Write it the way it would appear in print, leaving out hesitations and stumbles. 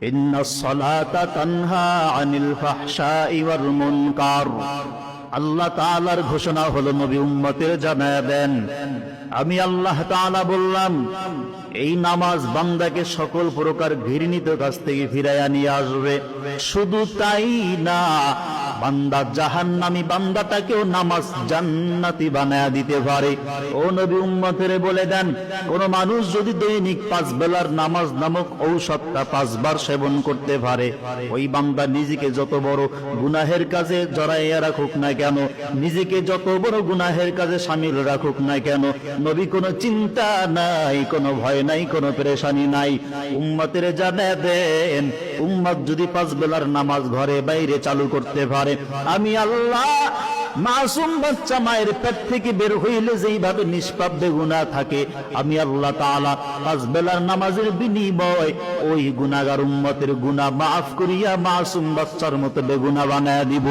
ইন্নাস সালাতা তানহা আনিল ফাহশাই ওয়াল মুনকার। আল্লাহ তাআলার ঘোষণা হলো, নবী উম্মতের জানায়া দেন, আমি আল্লাহ তাআলা বললাম, এই নামাজ বান্দাকে সকল প্রকার ঘৃণিত কাছ থেকে ফিরাইয়া নিয়ে আসবে। শুধু তাই না, বান্দা জাহান্নামী বান্দাটাকেও নামাজ জান্নাতি বানায়া দিতে পারে। ও নবী উম্মতের বলে দেন, কোন মানুষ যদি দৈনিক 5 বেলার নামাজ নামক ঔষধটা 5 বার সেবন করতে পারে, ওই বান্দা নিজেকে যত বড় গুনাহের কাজে জড়াইয়া রাখুক না কেন, নিজেকে যত বড় গুনাহের কাজে শামিল রাখুক না কেন, নবী কোনো চিন্তা নাই, কোনো ভয় নাই, কোনো পেরেশানি নাই। উম্মতের জানায়া দেন, উম্মত যদি 5 বেলার নামাজ ঘরে বাইরে চালু করতে পারে, আমি আল্লাহ মাসুম বাচ্চা মায়ের পেট থেকে বের হইলে যেইভাবে নিষ্পাপ বেগুনাহ থাকে, আমি আল্লাহ তাআলা 5 বেলার নামাজের বিনিময় ওই গুনাহগার উম্মতের গুনাহ মাফ করিয়া মাসুম বাচ্চার মতো বেগুনাহ বানায়া দিব।